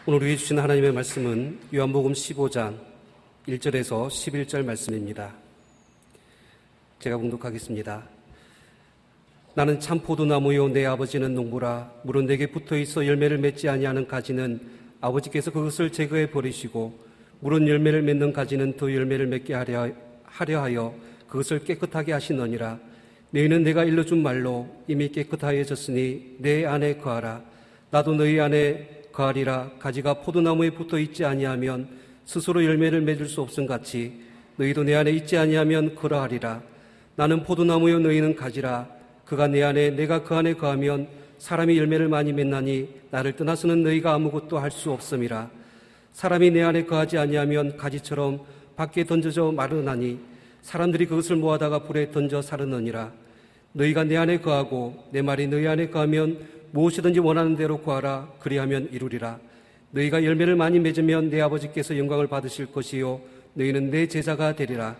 오늘 우리에게 주신 하나님의 말씀은 요한복음 15장 1절에서 11절 말씀입니다. 제가 봉독하겠습니다. 나는 참 포도나무요 내 아버지는 농부라. 물은 내게 붙어있어 열매를 맺지 아니하는 가지는 아버지께서 그것을 제거해 버리시고 물은 열매를 맺는 가지는 더 열매를 맺게 하려 하여 그것을 깨끗하게 하시느니라. 너희는 내가 일러준 말로 이미 깨끗하여졌으니 내 안에 거하라. 나도 너희 안에 거하리라. 가지가 포도나무에 붙어 있지 아니하면 스스로 열매를 맺을 수 없음 같이 너희도 내 안에 있지 아니하면 그러하리라. 나는 포도나무요 너희는 가지라. 그가 내 안에 내가 그 안에 거하면 사람이 열매를 많이 맺나니 나를 떠나서는 너희가 아무것도 할 수 없음이라. 사람이 내 안에 거하지 아니하면 가지처럼 밖에 던져져 마르나니 사람들이 그것을 모아다가 불에 던져 사르느니라. 너희가 내 안에 거하고 내 말이 너희 안에 거하면 무엇이든지 원하는 대로 구하라. 그리하면 이루리라. 너희가 열매를 많이 맺으면 내 아버지께서 영광을 받으실 것이요 너희는 내 제자가 되리라.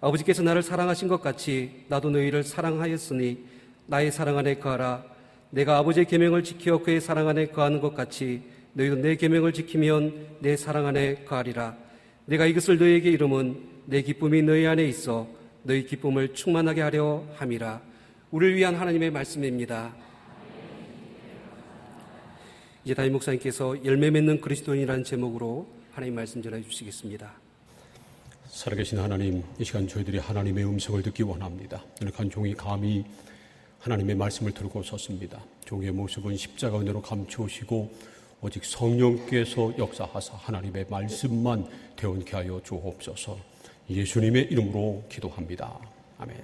아버지께서 나를 사랑하신 것 같이 나도 너희를 사랑하였으니 나의 사랑 안에 거하라. 내가 아버지의 계명을 지켜 그의 사랑 안에 거하는 것 같이 너희도 내 계명을 지키면 내 사랑 안에 거하리라. 내가 이것을 너희에게 이름은 내 기쁨이 너희 안에 있어 너희 기쁨을 충만하게 하려 함이라. 우리를 위한 하나님의 말씀입니다. 이제 담임 목사님께서 열매 맺는 그리스도인이라는 제목으로 하나님 말씀 전해 주시겠습니다. 살아계신 하나님, 이 시간 저희들이 하나님의 음성을 듣기 원합니다. 연약한 종이 감히 하나님의 말씀을 들고 섰습니다. 종의 모습은 십자가 은혜로 감추시고 오직 성령께서 역사하사 하나님의 말씀만 되어오게 하여 주옵소서. 예수님의 이름으로 기도합니다. 아멘.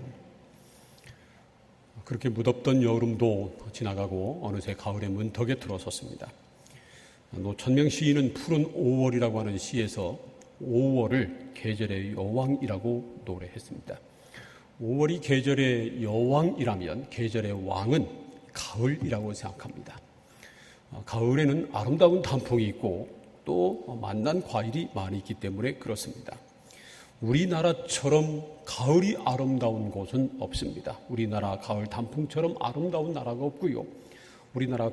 그렇게 무덥던 여름도 지나가고 어느새 가을의 문턱에 들어섰습니다. 노천명 시인은 푸른 5월이라고 하는 시에서 5월을 계절의 여왕이라고 노래했습니다. 5월이 계절의 여왕이라면 계절의 왕은 가을이라고 생각합니다. 가을에는 아름다운 단풍이 있고 또 맛난 과일이 많이 있기 때문에 그렇습니다. 우리나라처럼 가을이 아름다운 곳은 없습니다. 우리나라 가을 단풍처럼 아름다운 나라가 없고요. 우리나라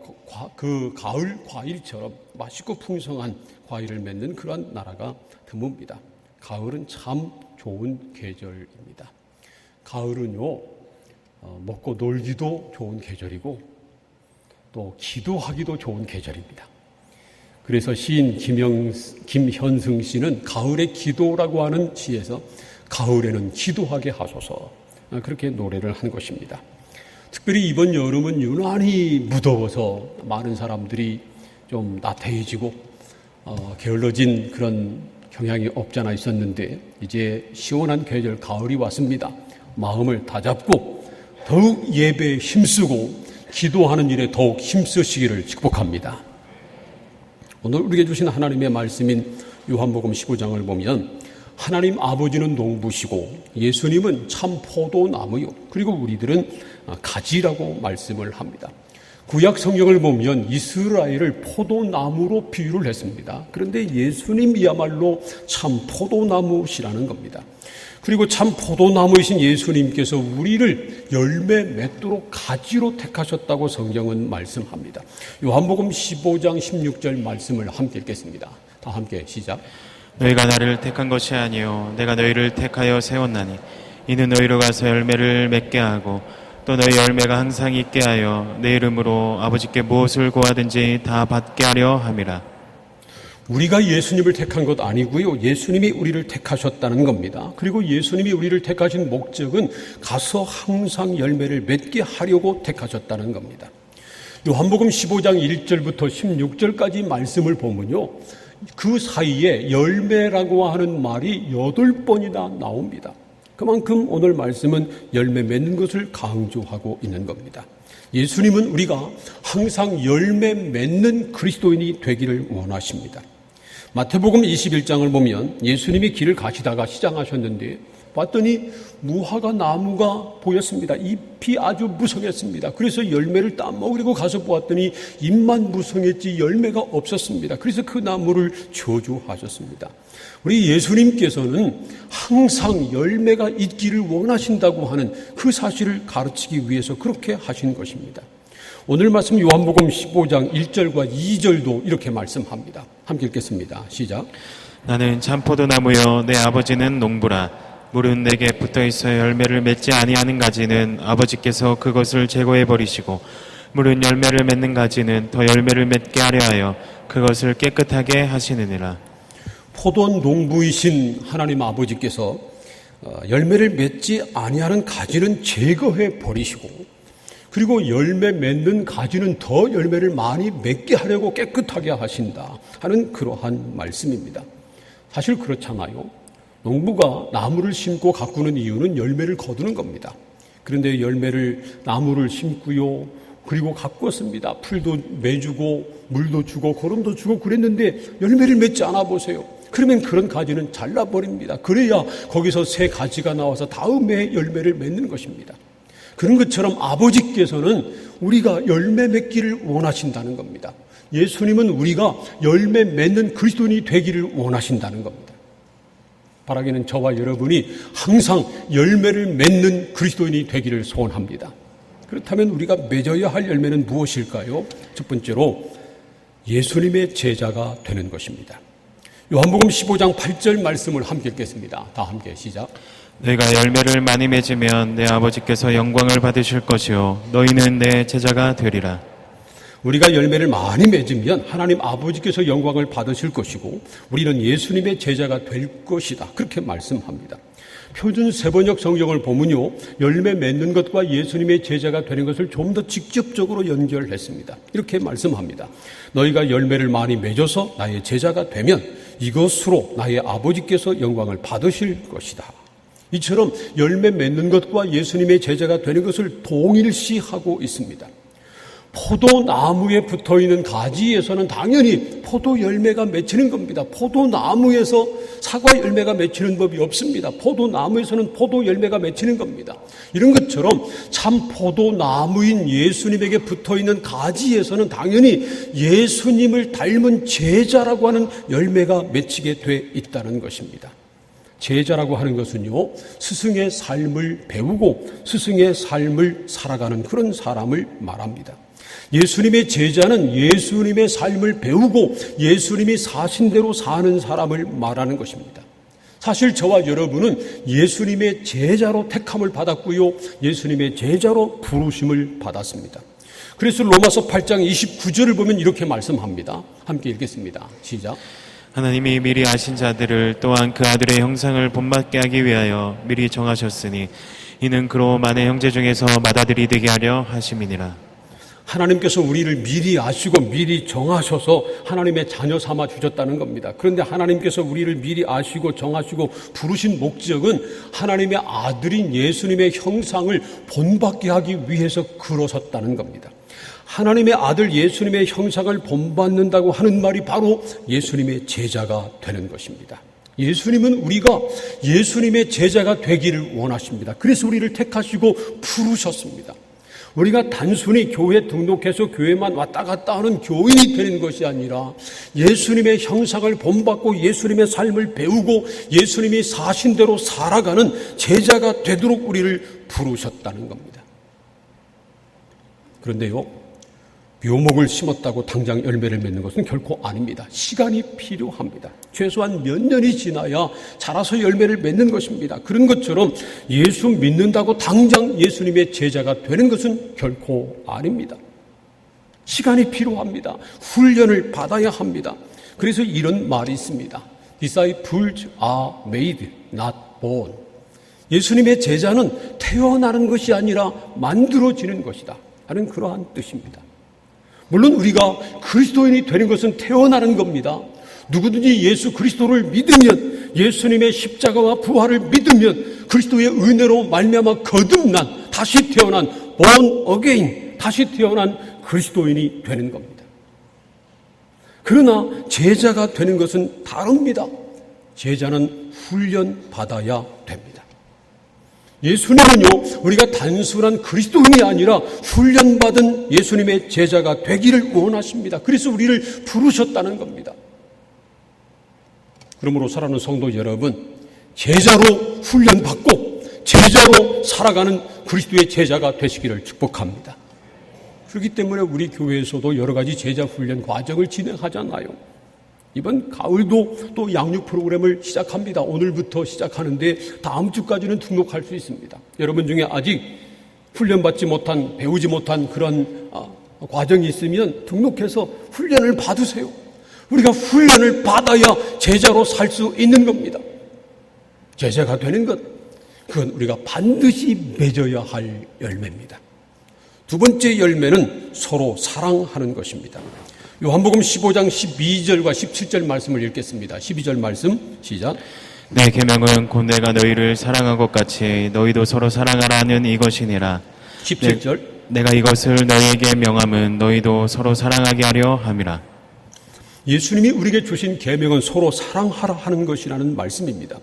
그 가을 과일처럼 맛있고 풍성한 과일을 맺는 그러한 나라가 드뭅니다. 가을은 참 좋은 계절입니다. 가을은요, 먹고 놀기도 좋은 계절이고 또 기도하기도 좋은 계절입니다. 그래서 시인 김현승 씨는 가을의 기도라고 하는 시에서 가을에는 기도하게 하소서 그렇게 노래를 한 것입니다. 특별히 이번 여름은 유난히 무더워서 많은 사람들이 좀 나태해지고 게을러진 그런 경향이 없잖아 있었는데 이제 시원한 계절 가을이 왔습니다. 마음을 다잡고 더욱 예배에 힘쓰고 기도하는 일에 더욱 힘쓰시기를 축복합니다. 오늘 우리에게 주신 하나님의 말씀인 요한복음 15장을 보면 하나님 아버지는 농부시고 예수님은 참 포도나무요 그리고 우리들은 가지라고 말씀을 합니다. 구약 성경을 보면 이스라엘을 포도나무로 비유를 했습니다. 그런데 예수님이야말로 참 포도나무시라는 겁니다. 그리고 참 포도나무이신 예수님께서 우리를 열매 맺도록 가지로 택하셨다고 성경은 말씀합니다. 요한복음 15장 16절 말씀을 함께 읽겠습니다. 다 함께 시작. 너희가 나를 택한 것이 아니요 내가 너희를 택하여 세웠나니 이는 너희로 가서 열매를 맺게 하고 또 너희 열매가 항상 있게 하여 내 이름으로 아버지께 무엇을 구하든지 다 받게 하려 함이라. 우리가 예수님을 택한 것 아니고요. 예수님이 우리를 택하셨다는 겁니다. 그리고 예수님이 우리를 택하신 목적은 가서 항상 열매를 맺게 하려고 택하셨다는 겁니다. 요한복음 15장 1절부터 16절까지 말씀을 보면요. 그 사이에 열매라고 하는 말이 8번이나 나옵니다. 그만큼 오늘 말씀은 열매 맺는 것을 강조하고 있는 겁니다. 예수님은 우리가 항상 열매 맺는 그리스도인이 되기를 원하십니다. 마태복음 21장을 보면 예수님이 길을 가시다가 시장하셨는데 봤더니 무화과 나무가 보였습니다. 잎이 아주 무성했습니다. 그래서 열매를 따먹으려고 가서 보았더니 잎만 무성했지 열매가 없었습니다. 그래서 그 나무를 저주하셨습니다. 우리 예수님께서는 항상 열매가 있기를 원하신다고 하는 그 사실을 가르치기 위해서 그렇게 하신 것입니다. 오늘 말씀 요한복음 15장 1절과 2절도 이렇게 말씀합니다. 함께 읽겠습니다. 시작. 나는 참포도나무요 내 아버지는 농부라. 물은 내게 붙어있어 열매를 맺지 아니하는 가지는 아버지께서 그것을 제거해 버리시고 물은 열매를 맺는 가지는 더 열매를 맺게 하려 하여 그것을 깨끗하게 하시느니라. 포도 농부이신 하나님 아버지께서 열매를 맺지 아니하는 가지는 제거해 버리시고, 그리고 열매 맺는 가지는 더 열매를 많이 맺게 하려고 깨끗하게 하신다 하는 그러한 말씀입니다. 사실 그렇잖아요. 농부가 나무를 심고 가꾸는 이유는 열매를 거두는 겁니다. 그런데 나무를 심고요, 그리고 가꾸었습니다. 풀도 매주고 물도 주고 거름도 주고 그랬는데 열매를 맺지 않아 보세요. 그러면 그런 가지는 잘라버립니다. 그래야 거기서 새 가지가 나와서 다음에 열매를 맺는 것입니다. 그런 것처럼 아버지께서는 우리가 열매 맺기를 원하신다는 겁니다. 예수님은 우리가 열매 맺는 그리스도인이 되기를 원하신다는 겁니다. 바라기는 저와 여러분이 항상 열매를 맺는 그리스도인이 되기를 소원합니다. 그렇다면 우리가 맺어야 할 열매는 무엇일까요? 첫 번째로 예수님의 제자가 되는 것입니다. 요한복음 15장 8절 말씀을 함께 읽겠습니다. 다 함께 시작. 내가 열매를 많이 맺으면 내 아버지께서 영광을 받으실 것이요 너희는 내 제자가 되리라. 우리가 열매를 많이 맺으면 하나님 아버지께서 영광을 받으실 것이고 우리는 예수님의 제자가 될 것이다. 그렇게 말씀합니다. 표준 세번역 성경을 보면요, 열매 맺는 것과 예수님의 제자가 되는 것을 좀 더 직접적으로 연결했습니다. 이렇게 말씀합니다. 너희가 열매를 많이 맺어서 나의 제자가 되면 이것으로 나의 아버지께서 영광을 받으실 것이다. 이처럼 열매 맺는 것과 예수님의 제자가 되는 것을 동일시하고 있습니다. 포도나무에 붙어있는 가지에서는 당연히 포도 열매가 맺히는 겁니다. 포도나무에서 사과 열매가 맺히는 법이 없습니다. 포도나무에서는 포도 열매가 맺히는 겁니다. 이런 것처럼 참 포도나무인 예수님에게 붙어있는 가지에서는 당연히 예수님을 닮은 제자라고 하는 열매가 맺히게 돼 있다는 것입니다. 제자라고 하는 것은요, 스승의 삶을 배우고 스승의 삶을 살아가는 그런 사람을 말합니다. 예수님의 제자는 예수님의 삶을 배우고 예수님이 사신 대로 사는 사람을 말하는 것입니다. 사실 저와 여러분은 예수님의 제자로 택함을 받았고요, 예수님의 제자로 부르심을 받았습니다. 그래서 로마서 8장 29절을 보면 이렇게 말씀합니다. 함께 읽겠습니다. 시작. 하나님이 미리 아신 자들을 또한 그 아들의 형상을 본받게 하기 위하여 미리 정하셨으니 이는 그로 많은 형제 중에서 맏아들이 되게 하려 하심이니라. 하나님께서 우리를 미리 아시고 미리 정하셔서 하나님의 자녀 삼아 주셨다는 겁니다. 그런데 하나님께서 우리를 미리 아시고 정하시고 부르신 목적은 하나님의 아들인 예수님의 형상을 본받게 하기 위해서 그러셨다는 겁니다. 하나님의 아들 예수님의 형상을 본받는다고 하는 말이 바로 예수님의 제자가 되는 것입니다. 예수님은 우리가 예수님의 제자가 되기를 원하십니다. 그래서 우리를 택하시고 부르셨습니다. 우리가 단순히 교회 등록해서 교회만 왔다 갔다 하는 교인이 되는 것이 아니라 예수님의 형상을 본받고 예수님의 삶을 배우고 예수님이 사신 대로 살아가는 제자가 되도록 우리를 부르셨다는 겁니다. 그런데요, 묘목을 심었다고 당장 열매를 맺는 것은 결코 아닙니다. 시간이 필요합니다. 최소한 몇 년이 지나야 자라서 열매를 맺는 것입니다. 그런 것처럼 예수 믿는다고 당장 예수님의 제자가 되는 것은 결코 아닙니다. 시간이 필요합니다. 훈련을 받아야 합니다. 그래서 이런 말이 있습니다. Disciples are made, not born. 예수님의 제자는 태어나는 것이 아니라 만들어지는 것이다 하는 그러한 뜻입니다. 물론 우리가 그리스도인이 되는 것은 태어나는 겁니다. 누구든지 예수 그리스도를 믿으면, 예수님의 십자가와 부활을 믿으면 그리스도의 은혜로 말미암아 거듭난, 다시 태어난 born again, 다시 태어난 그리스도인이 되는 겁니다. 그러나 제자가 되는 것은 다릅니다. 제자는 훈련받아야 됩니다. 예수님은요, 우리가 단순한 그리스도인이 아니라 훈련받은 예수님의 제자가 되기를 원하십니다. 그래서 우리를 부르셨다는 겁니다. 그러므로 사랑하는 성도 여러분, 제자로 훈련받고 제자로 살아가는 그리스도의 제자가 되시기를 축복합니다. 그렇기 때문에 우리 교회에서도 여러 가지 제자 훈련 과정을 진행하잖아요. 이번 가을도 또 양육 프로그램을 시작합니다. 오늘부터 시작하는데 다음 주까지는 등록할 수 있습니다. 여러분 중에 아직 훈련받지 못한, 배우지 못한 그런 과정이 있으면 등록해서 훈련을 받으세요. 우리가 훈련을 받아야 제자로 살 수 있는 겁니다. 제자가 되는 것, 그건 우리가 반드시 맺어야 할 열매입니다. 두 번째 열매는 서로 사랑하는 것입니다. 요한복음 15장 12절과 17절 말씀을 읽겠습니다. 12절 말씀 시작. 내 계명은 곧 내가 너희를 사랑한 것 같이 너희도 서로 사랑하라는 이것이니라. 17절. 내가 이것을 너희에게 명함은 너희도 서로 사랑하게 하려 함이라. 예수님이 우리에게 주신 계명은 서로 사랑하라 하는 것이라는 말씀입니다.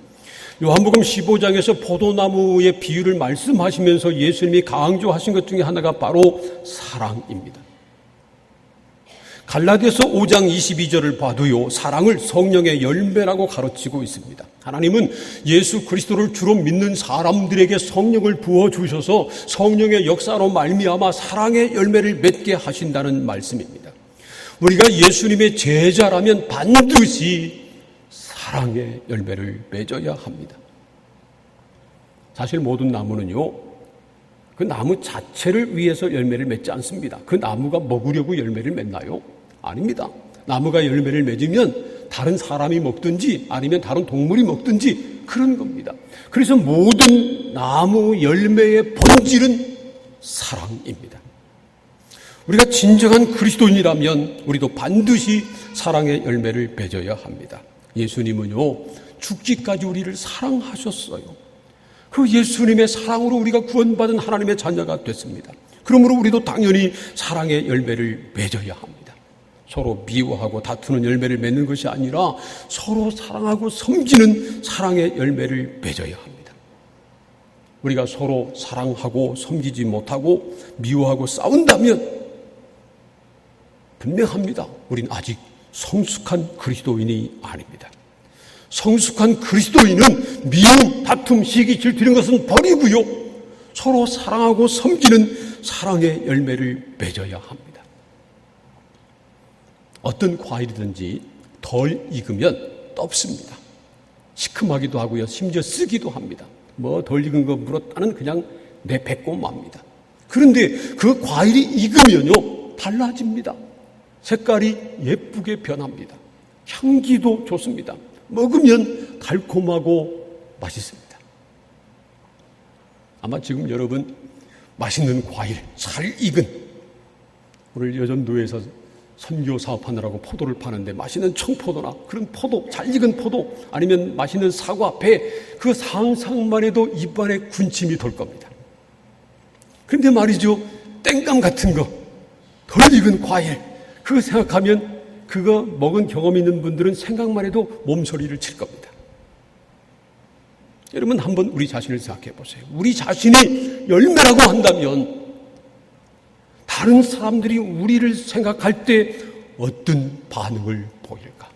요한복음 15장에서 포도나무의 비유를 말씀하시면서 예수님이 강조하신 것 중에 하나가 바로 사랑입니다. 갈라디아서 5장 22절을 봐도요, 사랑을 성령의 열매라고 가르치고 있습니다. 하나님은 예수 그리스도를 주로 믿는 사람들에게 성령을 부어주셔서 성령의 역사로 말미암아 사랑의 열매를 맺게 하신다는 말씀입니다. 우리가 예수님의 제자라면 반드시 사랑의 열매를 맺어야 합니다. 사실 모든 나무는요, 그 나무 자체를 위해서 열매를 맺지 않습니다. 그 나무가 먹으려고 열매를 맺나요? 아닙니다. 나무가 열매를 맺으면 다른 사람이 먹든지 아니면 다른 동물이 먹든지 그런 겁니다. 그래서 모든 나무 열매의 본질은 사랑입니다. 우리가 진정한 그리스도인이라면 우리도 반드시 사랑의 열매를 맺어야 합니다. 예수님은요, 죽기까지 우리를 사랑하셨어요. 그 예수님의 사랑으로 우리가 구원받은 하나님의 자녀가 됐습니다. 그러므로 우리도 당연히 사랑의 열매를 맺어야 합니다. 서로 미워하고 다투는 열매를 맺는 것이 아니라 서로 사랑하고 섬기는 사랑의 열매를 맺어야 합니다. 우리가 서로 사랑하고 섬기지 못하고 미워하고 싸운다면 분명합니다. 우린 아직 성숙한 그리스도인이 아닙니다. 성숙한 그리스도인은 미움, 다툼, 시기, 질투 이런 것은 버리고요, 서로 사랑하고 섬기는 사랑의 열매를 맺어야 합니다. 어떤 과일이든지 덜 익으면 떡습니다. 시큼하기도 하고요, 심지어 쓰기도 합니다. 덜 익은 거 물었다는 그냥 내뱉고 맙니다. 그런데 그 과일이 익으면요, 달라집니다. 색깔이 예쁘게 변합니다. 향기도 좋습니다. 먹으면 달콤하고 맛있습니다. 아마 지금 여러분 맛있는 과일, 잘 익은, 오늘 여전도에서 선교 사업하느라고 포도를 파는데 맛있는 청포도나 그런 포도, 잘 익은 포도, 아니면 맛있는 사과, 배, 그 상상만 해도 입안에 군침이 돌 겁니다. 그런데 말이죠, 땡감 같은 거, 덜 익은 과일, 그거 생각하면 그거 먹은 경험 있는 분들은 생각만 해도 몸소리를 칠 겁니다. 여러분 한번 우리 자신을 생각해 보세요. 우리 자신이 열매라고 한다면 다른 사람들이 우리를 생각할 때 어떤 반응을 보일까?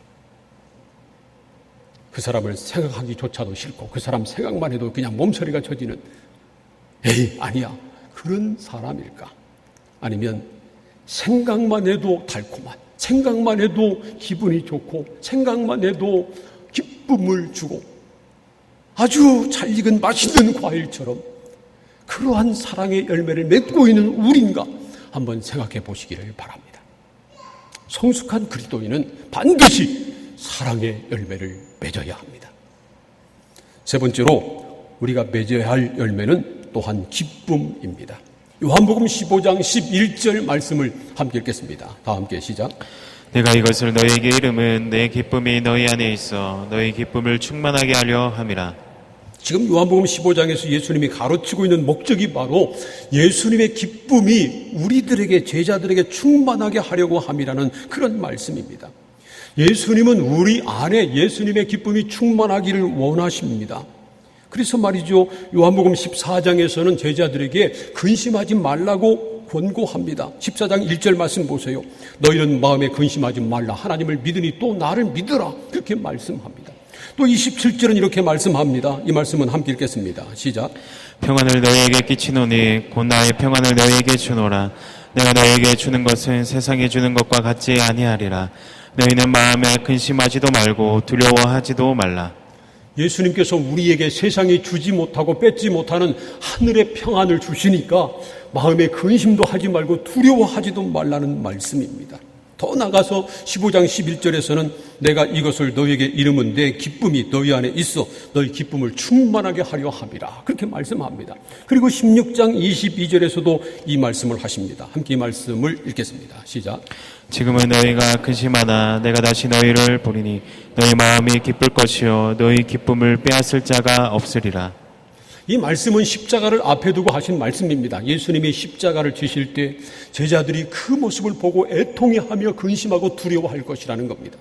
그 사람을 생각하기조차도 싫고 그 사람 생각만 해도 그냥 몸서리가 쳐지는, 에이 아니야, 그런 사람일까? 아니면 생각만 해도 달콤한, 생각만 해도 기분이 좋고 생각만 해도 기쁨을 주고 아주 잘 익은 맛있는 과일처럼 그러한 사랑의 열매를 맺고 있는 우리인가 한번 생각해 보시기를 바랍니다. 성숙한 그리스도인은 반드시 사랑의 열매를 맺어야 합니다. 세 번째로 우리가 맺어야 할 열매는 또한 기쁨입니다. 요한복음 15장 11절 말씀을 함께 읽겠습니다. 다 함께 시작. 내가 이것을 너희에게 이름은 내 기쁨이 너희 안에 있어 너희 기쁨을 충만하게 하려 함이라. 지금 요한복음 15장에서 예수님이 가르치고 있는 목적이 바로 예수님의 기쁨이 우리들에게, 제자들에게 충만하게 하려고 함이라는 그런 말씀입니다. 예수님은 우리 안에 예수님의 기쁨이 충만하기를 원하십니다. 그래서 말이죠, 요한복음 14장에서는 제자들에게 근심하지 말라고 권고합니다. 14장 1절 말씀 보세요. 너희는 마음에 근심하지 말라. 하나님을 믿으니 또 나를 믿으라. 그렇게 말씀합니다. 또 27절은 이렇게 말씀합니다. 이 말씀은 함께 읽겠습니다. 시작. 평안을 너희에게 끼치노니 곧 나의 평안을 너희에게 주노라. 내가 너희에게 주는 것은 세상에 주는 것과 같지 아니하리라. 너희는 마음에 근심하지도 말고 두려워하지도 말라. 예수님께서 우리에게 세상이 주지 못하고 뺏지 못하는 하늘의 평안을 주시니까 마음에 근심도 하지 말고 두려워하지도 말라는 말씀입니다. 더 나가서 15장 11절에서는 내가 이것을 너희에게 이름은 내 기쁨이 너희 안에 있어 너희 기쁨을 충만하게 하려 함이라. 그렇게 말씀합니다. 그리고 16장 22절에서도 이 말씀을 하십니다. 함께 이 말씀을 읽겠습니다. 시작. 지금은 너희가 근심하나 내가 다시 너희를 보리니 너희 마음이 기쁠 것이요 너희 기쁨을 빼앗을 자가 없으리라. 이 말씀은 십자가를 앞에 두고 하신 말씀입니다. 예수님이 십자가를 지실 때 제자들이 그 모습을 보고 애통해하며 근심하고 두려워할 것이라는 겁니다.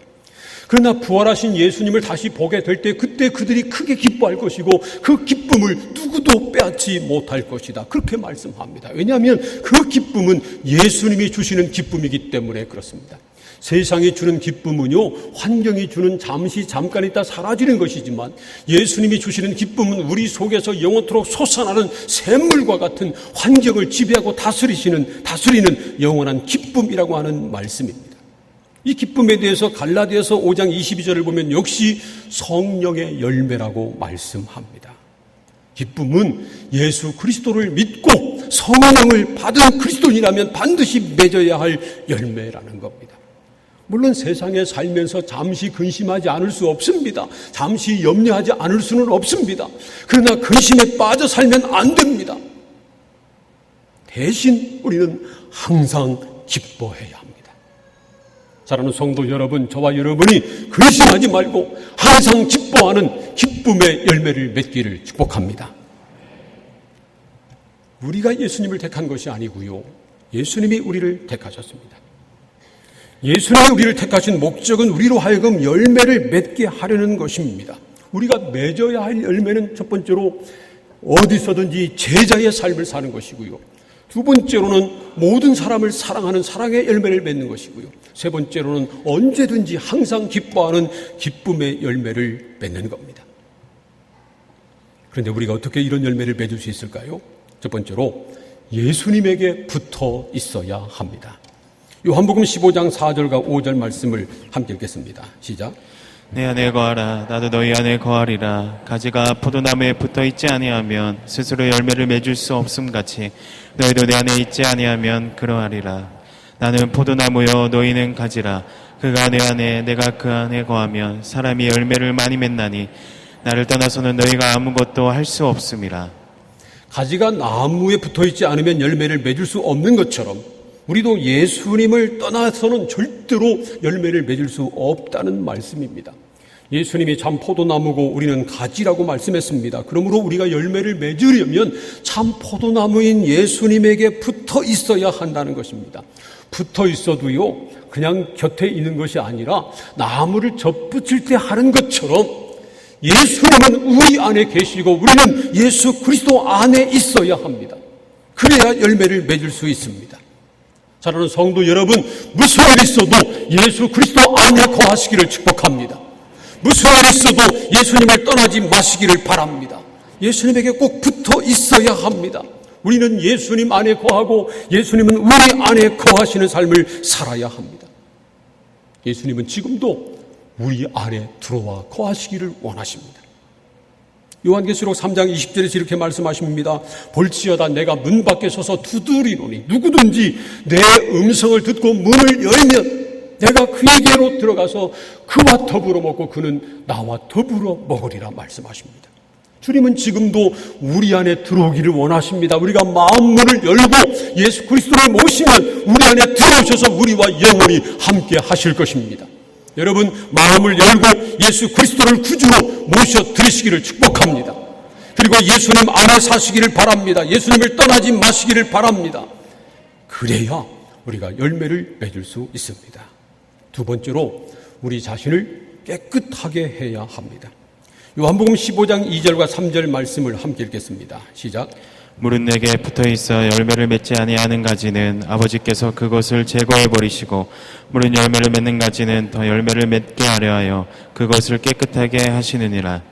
그러나 부활하신 예수님을 다시 보게 될 때 그때 그들이 크게 기뻐할 것이고 그 기쁨을 누구도 빼앗지 못할 것이다. 그렇게 말씀합니다. 왜냐하면 그 기쁨은 예수님이 주시는 기쁨이기 때문에 그렇습니다. 세상이 주는 기쁨은요, 환경이 주는 잠깐 있다 사라지는 것이지만 예수님이 주시는 기쁨은 우리 속에서 영원토록 솟아나는 샘물과 같은 환경을 지배하고 다스리는 영원한 기쁨이라고 하는 말씀입니다. 이 기쁨에 대해서 갈라디아서 5장 22절을 보면 역시 성령의 열매라고 말씀합니다. 기쁨은 예수 그리스도를 믿고 성령을 받은 그리스도인이라면 반드시 맺어야 할 열매라는 겁니다. 물론 세상에 살면서 잠시 근심하지 않을 수 없습니다. 잠시 염려하지 않을 수는 없습니다. 그러나 근심에 빠져 살면 안 됩니다. 대신 우리는 항상 기뻐해야 합니다. 사랑하는 성도 여러분, 저와 여러분이 근심하지 말고 항상 기뻐하는 기쁨의 열매를 맺기를 축복합니다. 우리가 예수님을 택한 것이 아니고요, 예수님이 우리를 택하셨습니다. 예수님이 우리를 택하신 목적은 우리로 하여금 열매를 맺게 하려는 것입니다. 우리가 맺어야 할 열매는 첫 번째로 어디서든지 제자의 삶을 사는 것이고요. 두 번째로는 모든 사람을 사랑하는 사랑의 열매를 맺는 것이고요. 세 번째로는 언제든지 항상 기뻐하는 기쁨의 열매를 맺는 겁니다. 그런데 우리가 어떻게 이런 열매를 맺을 수 있을까요? 첫 번째로 예수님에게 붙어 있어야 합니다. 요한복음 15장 4절과 5절 말씀을 함께 읽겠습니다. 시작. 내 안에 거하라 나도 너희 안에 거하리라. 가지가 포도나무에 붙어 있지 아니하면 스스로 열매를 맺을 수 없음 같이 너희도 내 안에 있지 아니하면 그러하리라. 나는 포도나무요 너희는 가지라. 그가 내 안에 내가 그 안에 거하면 사람이 열매를 많이 맺나니 나를 떠나서는 너희가 아무것도 할 수 없음이라. 가지가 나무에 붙어 있지 않으면 열매를 맺을 수 없는 것처럼 우리도 예수님을 떠나서는 절대로 열매를 맺을 수 없다는 말씀입니다. 예수님이 참 포도나무고 우리는 가지라고 말씀했습니다. 그러므로 우리가 열매를 맺으려면 참 포도나무인 예수님에게 붙어 있어야 한다는 것입니다. 붙어 있어도요, 그냥 곁에 있는 것이 아니라 나무를 접붙일 때 하는 것처럼 예수님은 우리 안에 계시고 우리는 예수 그리스도 안에 있어야 합니다. 그래야 열매를 맺을 수 있습니다. 사랑하는 성도 여러분, 무슨 일이 있어도 예수 그리스도 안에 거하시기를 축복합니다. 무슨 일이 있어도 예수님을 떠나지 마시기를 바랍니다. 예수님에게 꼭 붙어 있어야 합니다. 우리는 예수님 안에 거하고 예수님은 우리 안에 거하시는 삶을 살아야 합니다. 예수님은 지금도 우리 안에 들어와 거하시기를 원하십니다. 요한계시록 3장 20절에서 이렇게 말씀하십니다. 볼지어다 내가 문 밖에 서서 두드리노니 누구든지 내 음성을 듣고 문을 열면 내가 그에게로 들어가서 그와 더불어 먹고 그는 나와 더불어 먹으리라 말씀하십니다. 주님은 지금도 우리 안에 들어오기를 원하십니다. 우리가 마음문을 열고 예수 그리스도를 모시면 우리 안에 들어오셔서 우리와 영원히 함께 하실 것입니다. 여러분, 마음을 열고 예수 그리스도를 구주로 모셔드리시기를 축복합니다. 그리고 예수님 안에 사시기를 바랍니다. 예수님을 떠나지 마시기를 바랍니다. 그래야 우리가 열매를 맺을 수 있습니다. 두 번째로 우리 자신을 깨끗하게 해야 합니다. 요한복음 15장 2절과 3절 말씀을 함께 읽겠습니다. 시작. 물은 내게 붙어 있어 열매를 맺지 아니하는 가지는 아버지께서 그것을 제거해 버리시고 물은 열매를 맺는 가지는 더 열매를 맺게 하려 하여 그것을 깨끗하게 하시느니라.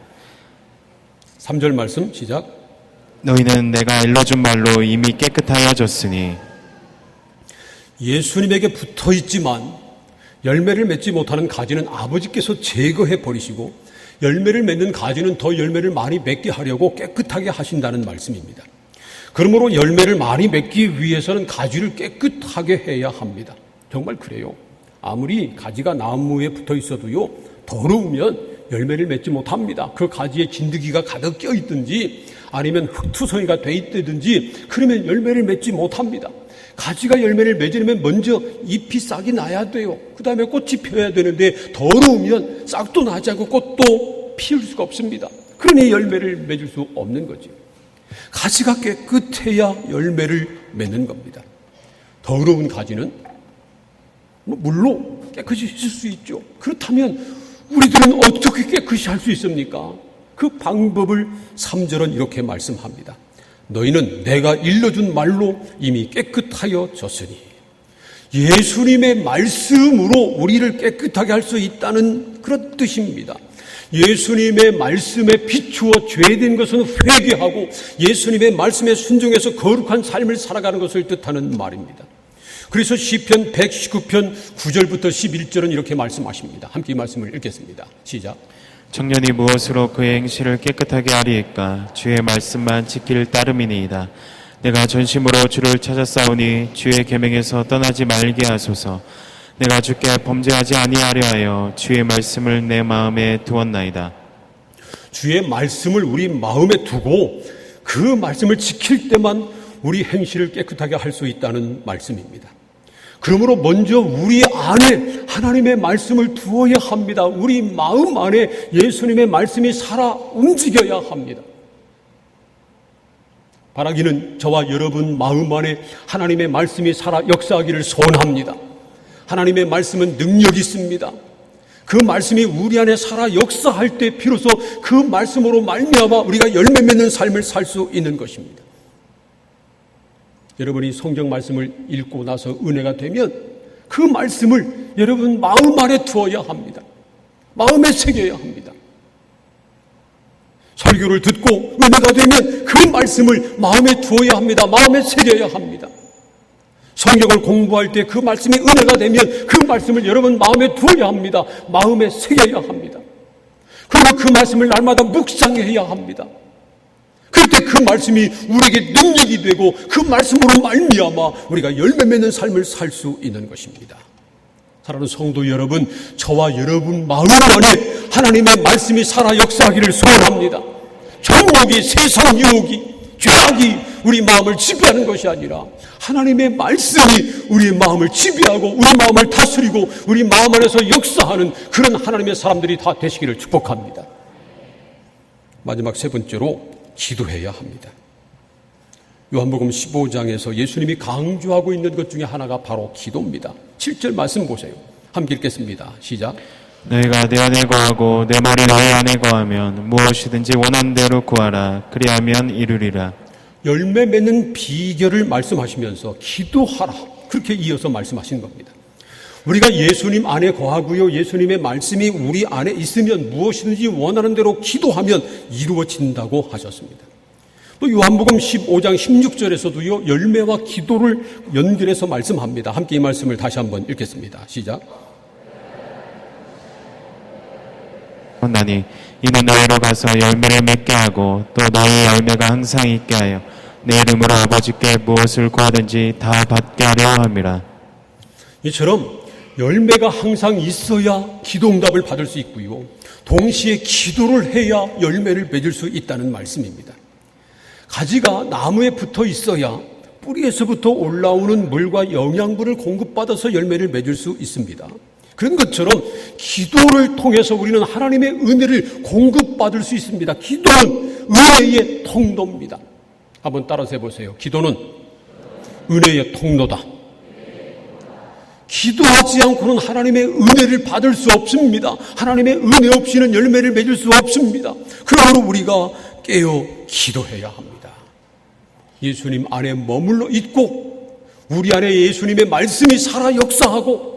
3절 말씀 시작. 너희는 내가 일러준 말로 이미 깨끗하여졌으니. 예수님에게 붙어 있지만 열매를 맺지 못하는 가지는 아버지께서 제거해 버리시고 열매를 맺는 가지는 더 열매를 많이 맺게 하려고 깨끗하게 하신다는 말씀입니다. 그러므로 열매를 많이 맺기 위해서는 가지를 깨끗하게 해야 합니다. 정말 그래요. 아무리 가지가 나무에 붙어 있어도요, 더러우면 열매를 맺지 못합니다. 그 가지에 진드기가 가득 껴 있든지 아니면 흙투성이가 돼 있든지 그러면 열매를 맺지 못합니다. 가지가 열매를 맺으려면 먼저 잎이 싹이 나야 돼요. 그 다음에 꽃이 펴야 되는데 더러우면 싹도 나지 않고 꽃도 피울 수가 없습니다. 그러니 열매를 맺을 수 없는 거죠. 가지가 깨끗해야 열매를 맺는 겁니다. 더러운 가지는 물로 깨끗이 있을 수 있죠. 그렇다면 우리들은 어떻게 깨끗이 할 수 있습니까? 그 방법을 3절은 이렇게 말씀합니다. 너희는 내가 일러준 말로 이미 깨끗하여 졌으니. 예수님의 말씀으로 우리를 깨끗하게 할 수 있다는 그런 뜻입니다. 예수님의 말씀에 비추어 죄된 것은 회개하고 예수님의 말씀에 순종해서 거룩한 삶을 살아가는 것을 뜻하는 말입니다. 그래서 시편 119편 9절부터 11절은 이렇게 말씀하십니다. 함께 이 말씀을 읽겠습니다. 시작. 청년이 무엇으로 그의 행실을 깨끗하게 하리이까? 주의 말씀만 지킬 따름이니이다. 내가 전심으로 주를 찾았사오니 주의 계명에서 떠나지 말게 하소서. 내가 주께 범죄하지 아니하려 하여 주의 말씀을 내 마음에 두었나이다. 주의 말씀을 우리 마음에 두고 그 말씀을 지킬 때만 우리 행실을 깨끗하게 할 수 있다는 말씀입니다. 그러므로 먼저 우리 안에 하나님의 말씀을 두어야 합니다. 우리 마음 안에 예수님의 말씀이 살아 움직여야 합니다. 바라기는 저와 여러분 마음 안에 하나님의 말씀이 살아 역사하기를 소원합니다. 하나님의 말씀은 능력이 있습니다. 그 말씀이 우리 안에 살아 역사할 때 비로소 그 말씀으로 말미암아 우리가 열매 맺는 삶을 살 수 있는 것입니다. 여러분이 성경 말씀을 읽고 나서 은혜가 되면 그 말씀을 여러분 마음 안에 두어야 합니다. 마음에 새겨야 합니다. 설교를 듣고 은혜가 되면 그 말씀을 마음에 두어야 합니다. 마음에 새겨야 합니다. 성경을 공부할 때 그 말씀이 은혜가 되면 그 말씀을 여러분 마음에 두어야 합니다. 마음에 새겨야 합니다. 그리고 그 말씀을 날마다 묵상해야 합니다. 그때 그 말씀이 우리에게 능력이 되고 그 말씀으로 말미암아 우리가 열매 맺는 삶을 살 수 있는 것입니다. 사랑하는 성도 여러분, 저와 여러분 마음 안에 하나님의 말씀이 살아 역사하기를 소원합니다. 정욕이, 세상 유혹이, 죄악이 우리 마음을 지배하는 것이 아니라 하나님의 말씀이 우리의 마음을 지배하고 우리 마음을 다스리고 우리 마음 안에서 역사하는 그런 하나님의 사람들이 다 되시기를 축복합니다. 마지막 세 번째로 기도해야 합니다. 요한복음 15장에서 예수님이 강조하고 있는 것 중에 하나가 바로 기도입니다. 7절 말씀 보세요. 함께 읽겠습니다. 시작. 너희가 내 안에 거하고 내 말이 너희 안에 거하면 무엇이든지 원하는 대로 구하라. 그리하면 이루리라. 열매 맺는 비결을 말씀하시면서 기도하라. 그렇게 이어서 말씀하신 겁니다. 우리가 예수님 안에 거하고요. 예수님의 말씀이 우리 안에 있으면 무엇이든지 원하는 대로 기도하면 이루어진다고 하셨습니다. 또 요한복음 15장 16절에서도요. 열매와 기도를 연결해서 말씀합니다. 함께 이 말씀을 다시 한번 읽겠습니다. 시작. 나니 이는 너희로 가서 열매를 맺게 하고 또 너희 열매가 항상 있게 하여 내 이름으로 아버지께 무엇을 구하든지 다 받게 하려 함이라. 이처럼 열매가 항상 있어야 기도응답을 받을 수 있고요. 동시에 기도를 해야 열매를 맺을 수 있다는 말씀입니다. 가지가 나무에 붙어 있어야 뿌리에서부터 올라오는 물과 영양분을 공급받아서 열매를 맺을 수 있습니다. 그런 것처럼 기도를 통해서 우리는 하나님의 은혜를 공급받을 수 있습니다. 기도는 은혜의 통로입니다. 한번 따라서 해보세요. 기도는 은혜의 통로다. 기도하지 않고는 하나님의 은혜를 받을 수 없습니다. 하나님의 은혜 없이는 열매를 맺을 수 없습니다. 그러므로 우리가 깨어 기도해야 합니다. 예수님 안에 머물러 있고 우리 안에 예수님의 말씀이 살아 역사하고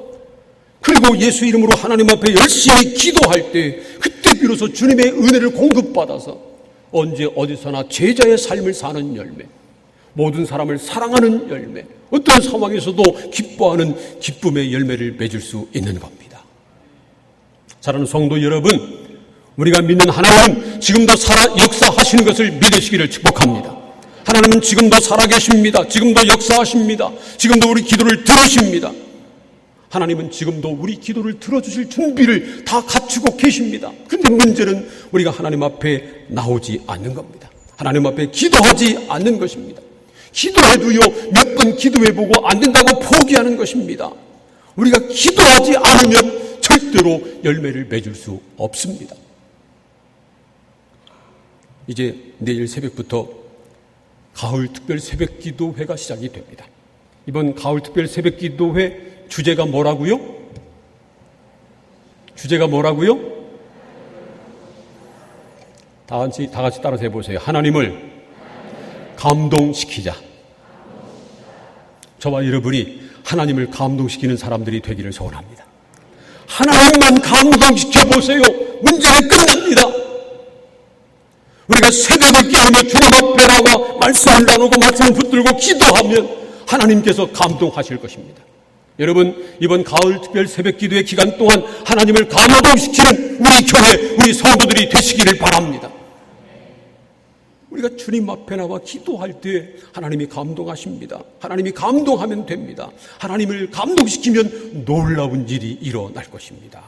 그리고 예수 이름으로 하나님 앞에 열심히 기도할 때 그때 비로소 주님의 은혜를 공급받아서 언제 어디서나 제자의 삶을 사는 열매, 모든 사람을 사랑하는 열매, 어떤 상황에서도 기뻐하는 기쁨의 열매를 맺을 수 있는 겁니다. 사랑하는 성도 여러분, 우리가 믿는 하나님은 지금도 역사하시는 것을 믿으시기를 축복합니다. 하나님은 지금도 살아계십니다. 지금도 역사하십니다. 지금도 우리 기도를 들으십니다. 하나님은 지금도 우리 기도를 들어주실 준비를 다 갖추고 계십니다. 근데 문제는 우리가 하나님 앞에 나오지 않는 겁니다. 하나님 앞에 기도하지 않는 것입니다. 기도해도요, 몇 번 기도해보고 안 된다고 포기하는 것입니다. 우리가 기도하지 않으면 절대로 열매를 맺을 수 없습니다. 이제 내일 새벽부터 가을 특별 새벽 기도회가 시작이 됩니다. 이번 가을 특별 새벽 기도회 주제가 뭐라고요? 주제가 뭐라고요? 다 같이 따라서 해보세요. 하나님을 감동시키자. 저와 여러분이 하나님을 감동시키는 사람들이 되기를 소원합니다. 하나님만 감동시켜 보세요. 문제는 끝납니다. 우리가 새벽을 깨우며 주님 앞에 나와 말씀을 나누고 말씀을 붙들고 기도하면 하나님께서 감동하실 것입니다. 여러분, 이번 가을 특별 새벽 기도의 기간 동안 하나님을 감동시키는 우리 교회, 우리 성도들이 되시기를 바랍니다. 우리가 주님 앞에 나와 기도할 때 하나님이 감동하십니다. 하나님이 감동하면 됩니다. 하나님을 감동시키면 놀라운 일이 일어날 것입니다.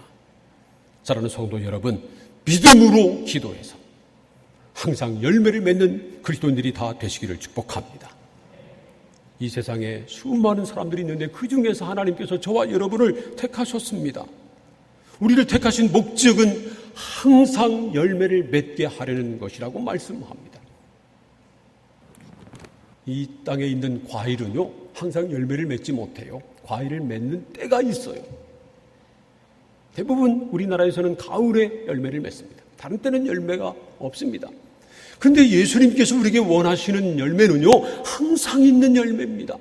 사랑하는 성도 여러분, 믿음으로 기도해서 항상 열매를 맺는 그리스도인들이 다 되시기를 축복합니다. 이 세상에 수많은 사람들이 있는데 그 중에서 하나님께서 저와 여러분을 택하셨습니다. 우리를 택하신 목적은 항상 열매를 맺게 하려는 것이라고 말씀합니다. 이 땅에 있는 과일은요, 항상 열매를 맺지 못해요. 과일을 맺는 때가 있어요. 대부분 우리나라에서는 가을에 열매를 맺습니다. 다른 때는 열매가 없습니다. 근데 예수님께서 우리에게 원하시는 열매는요, 항상 있는 열매입니다.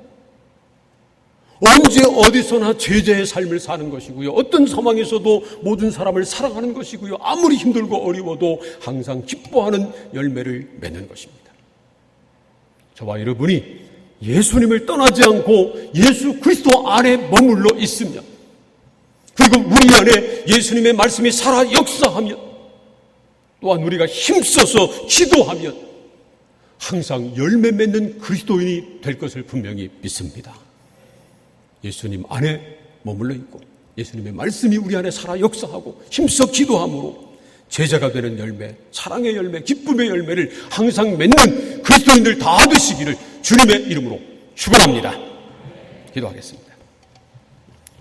언제 어디서나 제자의 삶을 사는 것이고요. 어떤 상황에서도 모든 사람을 사랑하는 것이고요. 아무리 힘들고 어려워도 항상 기뻐하는 열매를 맺는 것입니다. 저와 여러분이 예수님을 떠나지 않고 예수 그리스도 안에 머물러 있으면, 그리고 우리 안에 예수님의 말씀이 살아 역사하면, 또한 우리가 힘써서 기도하면 항상 열매 맺는 그리스도인이 될 것을 분명히 믿습니다. 예수님 안에 머물러 있고 예수님의 말씀이 우리 안에 살아 역사하고 힘써 기도함으로 제자가 되는 열매, 사랑의 열매, 기쁨의 열매를 항상 맺는 그리스도인들 다 되시기를 주님의 이름으로 축원합니다. 기도하겠습니다.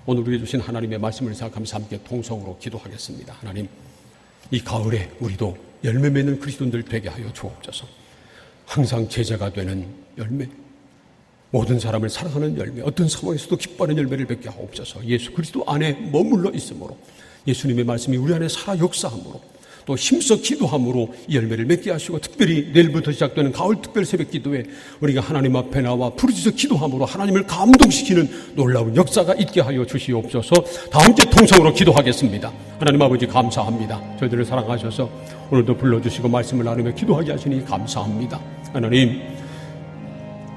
오늘 우리에게 주신 하나님의 말씀을 생각하면서 함께 통성으로 기도하겠습니다. 하나님, 이 가을에 우리도 열매 맺는 그리스도인들 되게 하여 주옵소서. 항상 제자가 되는 열매, 모든 사람을 사랑하는 열매, 어떤 상황에서도 기뻐하는 열매를 맺게 하옵소서. 예수 그리스도 안에 머물러 있으므로, 예수님의 말씀이 우리 안에 살아 역사함으로, 또 힘써 기도함으로 이 열매를 맺게 하시고, 특별히 내일부터 시작되는 가을 특별 새벽 기도에 우리가 하나님 앞에 나와 부르짖어 기도함으로 하나님을 감동시키는 놀라운 역사가 있게 하여 주시옵소서. 다 함께 통성으로 기도하겠습니다. 하나님 아버지 감사합니다. 저희들을 사랑하셔서 오늘도 불러주시고 말씀을 나누며 기도하게 하시니 감사합니다. 하나님,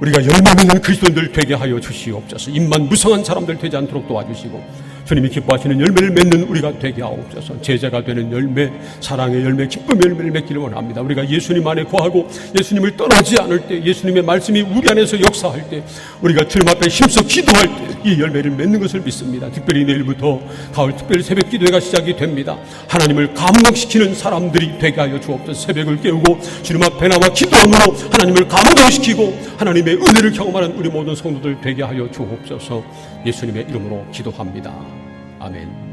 우리가 열매 맺는 그리스도인들 되게 하여 주시옵소서. 입만 무성한 사람들 되지 않도록 도와주시고, 주님이 기뻐하시는 열매를 맺는 우리가 되게 하옵소서. 제자가 되는 열매, 사랑의 열매, 기쁨의 열매를 맺기를 원합니다. 우리가 예수님 안에 거하고 예수님을 떠나지 않을 때, 예수님의 말씀이 우리 안에서 역사할 때, 우리가 주님 앞에 힘써 기도할 때 이 열매를 맺는 것을 믿습니다. 특별히 내일부터 가을 특별 새벽 기도회가 시작이 됩니다. 하나님을 감동시키는 사람들이 되게 하여 주옵소서. 새벽을 깨우고 주님 앞에 나와 기도함으로 하나님을 감동시키고 하나님의 은혜를 경험하는 우리 모든 성도들 되게 하여 주옵소서. 예수님의 이름으로 기도합니다. 아멘.